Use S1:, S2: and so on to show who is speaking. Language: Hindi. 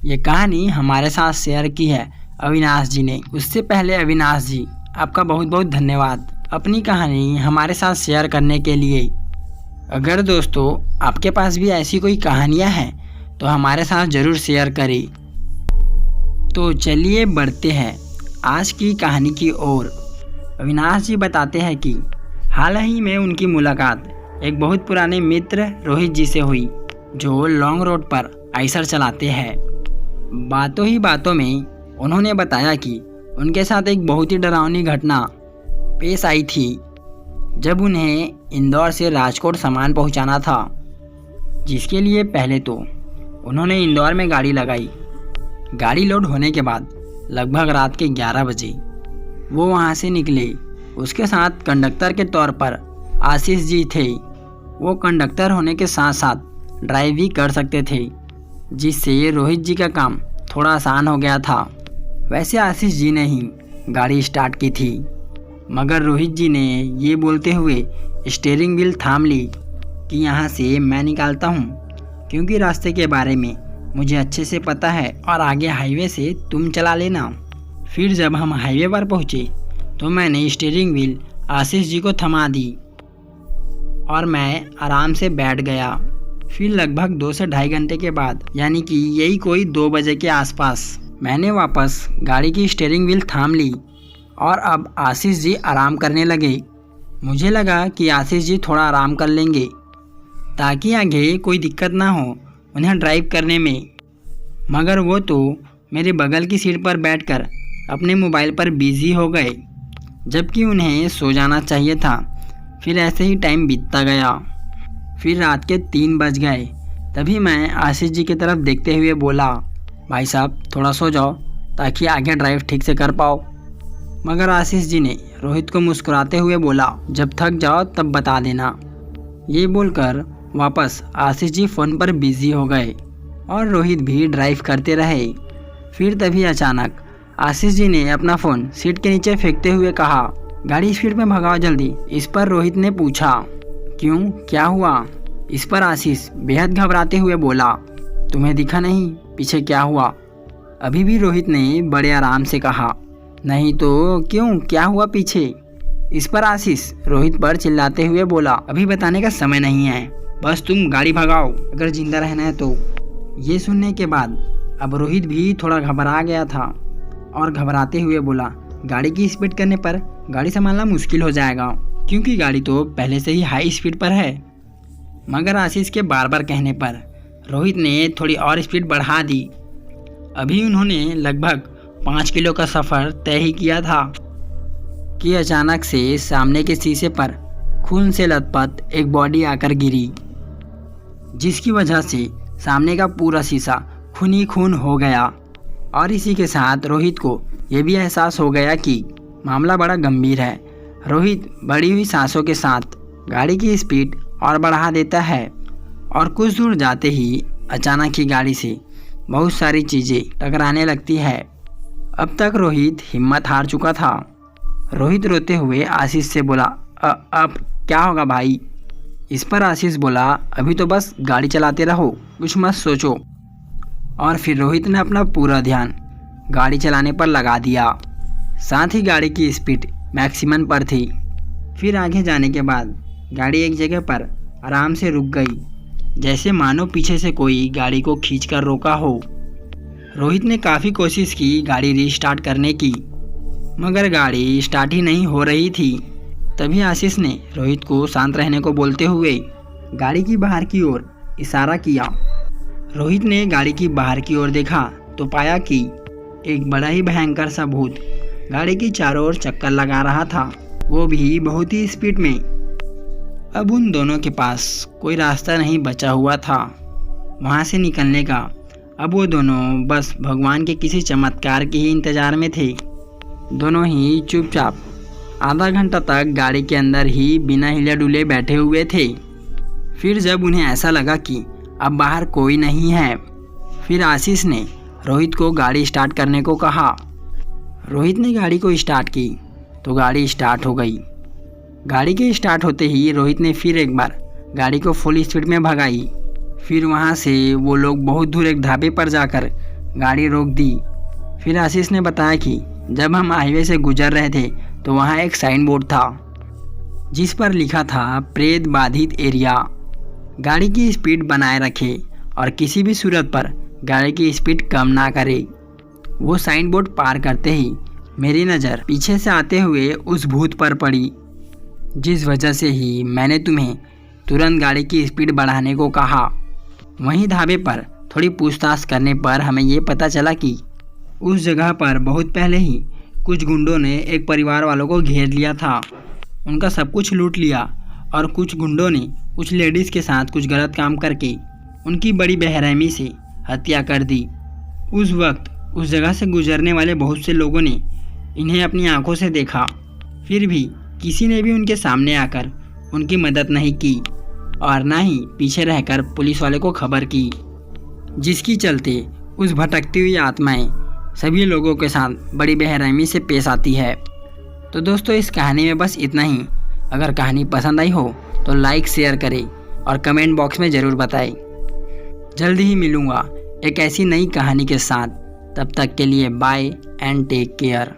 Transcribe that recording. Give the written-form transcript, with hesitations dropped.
S1: ये कहानी हमारे साथ शेयर की है अविनाश जी ने। उससे पहले अविनाश जी आपका बहुत बहुत धन्यवाद अपनी कहानी हमारे साथ शेयर करने के लिए। अगर दोस्तों आपके पास भी ऐसी कोई कहानियाँ हैं तो हमारे साथ ज़रूर शेयर करें। तो चलिए बढ़ते हैं आज की कहानी की ओर। अविनाश जी बताते हैं कि हाल ही में उनकी मुलाकात एक बहुत पुराने मित्र रोहित जी से हुई, जो लॉन्ग रोड पर आइसर चलाते हैं। बातों ही बातों में उन्होंने बताया कि उनके साथ एक बहुत ही डरावनी घटना पेश आई थी जब उन्हें इंदौर से राजकोट सामान पहुंचाना था, जिसके लिए पहले तो उन्होंने इंदौर में गाड़ी लगाई। गाड़ी लोड होने के बाद लगभग रात के 11 बजे वो वहां से निकले। उसके साथ कंडक्टर के तौर पर आशीष जी थे। वो कंडक्टर होने के साथ साथ ड्राइव भी कर सकते थे, जिससे रोहित जी का काम थोड़ा आसान हो गया था। वैसे आशीष जी ने ही गाड़ी स्टार्ट की थी, मगर रोहित जी ने ये बोलते हुए स्टीयरिंग व्हील थाम ली कि यहाँ से मैं निकालता हूँ, क्योंकि रास्ते के बारे में मुझे अच्छे से पता है और आगे हाईवे से तुम चला लेना। फिर जब हम हाईवे पर पहुँचे तो मैंने स्टीयरिंग व्हील आशीष जी को थमा दी और मैं आराम से बैठ गया। फिर लगभग 2 से ढाई घंटे के बाद, यानी कि यही कोई 2 बजे के आसपास, मैंने वापस गाड़ी की स्टीयरिंग व्हील थाम ली और अब आशीष जी आराम करने लगे। मुझे लगा कि आशीष जी थोड़ा आराम कर लेंगे ताकि आगे कोई दिक्कत ना हो उन्हें ड्राइव करने में, मगर वो तो मेरे बगल की सीट पर बैठकर अपने मोबाइल पर बिजी हो गए, जबकि उन्हें सो जाना चाहिए था। फिर ऐसे ही टाइम बीतता गया। फिर रात के 3 बज गए। तभी मैं आशीष जी की तरफ देखते हुए बोला, भाई साहब थोड़ा सो जाओ ताकि आगे ड्राइव ठीक से कर पाओ। मगर आशीष जी ने रोहित को मुस्कुराते हुए बोला, जब थक जाओ तब बता देना। ये बोलकर वापस आशीष जी फ़ोन पर बिजी हो गए और रोहित भी ड्राइव करते रहे। फिर तभी अचानक आशीष जी ने अपना फ़ोन सीट के नीचे फेंकते हुए कहा, गाड़ी स्पीड में भगाओ जल्दी। इस पर रोहित ने पूछा, क्यों, क्या हुआ? इस पर आशीष बेहद घबराते हुए बोला, तुम्हें दिखा नहीं पीछे क्या हुआ? अभी भी रोहित ने बड़े आराम से कहा, नहीं तो क्यों, क्या हुआ पीछे? इस पर आशीष रोहित पर चिल्लाते हुए बोला, अभी बताने का समय नहीं है, बस तुम गाड़ी भगाओ अगर जिंदा रहना है तो। ये सुनने के बाद अब रोहित भी थोड़ा घबरा गया था और घबराते हुए बोला, गाड़ी की स्पीड करने पर गाड़ी संभालना मुश्किल हो जाएगा, क्योंकि गाड़ी तो पहले से ही हाई स्पीड पर है। मगर आशीष के बार बार कहने पर रोहित ने थोड़ी और स्पीड बढ़ा दी। अभी उन्होंने लगभग 5 किलो का सफ़र तय ही किया था कि अचानक से सामने के शीशे पर खून से लथपथ एक बॉडी आकर गिरी, जिसकी वजह से सामने का पूरा शीशा खून ही खून हो गया। और इसी के साथ रोहित को यह भी एहसास हो गया कि मामला बड़ा गंभीर है। रोहित बड़ी हुई सांसों के साथ गाड़ी की स्पीड और बढ़ा देता है और कुछ दूर जाते ही अचानक ही गाड़ी से बहुत सारी चीज़ें टकराने लगती है। अब तक रोहित हिम्मत हार चुका था। रोहित रोते हुए आशीष से बोला, अब क्या होगा भाई? इस पर आशीष बोला, अभी तो बस गाड़ी चलाते रहो, कुछ मत सोचो। और फिर रोहित ने अपना पूरा ध्यान गाड़ी चलाने पर लगा दिया। साथ ही गाड़ी की स्पीड मैक्सिमम पर थी। फिर आगे जाने के बाद गाड़ी एक जगह पर आराम से रुक गई, जैसे मानो पीछे से कोई गाड़ी को खींचकर रोका हो। रोहित ने काफ़ी कोशिश की गाड़ी रीस्टार्ट करने की, मगर गाड़ी स्टार्ट ही नहीं हो रही थी। तभी आशीष ने रोहित को शांत रहने को बोलते हुए गाड़ी की बाहर की ओर इशारा किया। रोहित ने गाड़ी की बाहर की ओर देखा तो पाया कि एक बड़ा ही भयंकर सा भूत गाड़ी की चारों ओर चक्कर लगा रहा था, वो भी बहुत ही स्पीड में। अब उन दोनों के पास कोई रास्ता नहीं बचा हुआ था वहाँ से निकलने का। अब वो दोनों बस भगवान के किसी चमत्कार के ही इंतज़ार में थे। दोनों ही चुपचाप आधा घंटा तक गाड़ी के अंदर ही बिना हिले डुले बैठे हुए थे। फिर जब उन्हें ऐसा लगा कि अब बाहर कोई नहीं है, फिर आशीष ने रोहित को गाड़ी स्टार्ट करने को कहा। रोहित ने गाड़ी को स्टार्ट की तो गाड़ी स्टार्ट हो गई। गाड़ी के स्टार्ट होते ही रोहित ने फिर एक बार गाड़ी को फुल स्पीड में भगाई। फिर वहाँ से वो लोग बहुत दूर एक ढाबे पर जाकर गाड़ी रोक दी। फिर आशीष ने बताया कि जब हम हाईवे से गुजर रहे थे तो वहाँ एक साइन बोर्ड था जिस पर लिखा था प्रेत बाधित एरिया। गाड़ी की स्पीड बनाए रखे और किसी भी सूरत पर गाड़ी की स्पीड कम ना करे। वो साइन बोर्ड पार करते ही मेरी नज़र पीछे से आते हुए उस भूत पर पड़ी, जिस वजह से ही मैंने तुम्हें तुरंत गाड़ी की स्पीड बढ़ाने को कहा। वहीं ढाबे पर थोड़ी पूछताछ करने पर हमें ये पता चला कि उस जगह पर बहुत पहले ही कुछ गुंडों ने एक परिवार वालों को घेर लिया था, उनका सब कुछ लूट लिया और कुछ गुंडों ने कुछ लेडीज़ के साथ कुछ गलत काम करके उनकी बड़ी बेरहमी से हत्या कर दी। उस वक्त उस जगह से गुजरने वाले बहुत से लोगों ने इन्हें अपनी आंखों से देखा, फिर भी किसी ने भी उनके सामने आकर उनकी मदद नहीं की और ना ही पीछे रहकर पुलिस वाले को खबर की, जिसकी चलते उस भटकती हुई आत्माएं सभी लोगों के साथ बड़ी बेरहमी से पेश आती है। तो दोस्तों इस कहानी में बस इतना ही। अगर कहानी पसंद आई हो तो लाइक शेयर करें और कमेंट बॉक्स में ज़रूर बताएं। जल्दी ही मिलूँगा एक ऐसी नई कहानी के साथ। तब तक के लिए बाय एंड टेक केयर।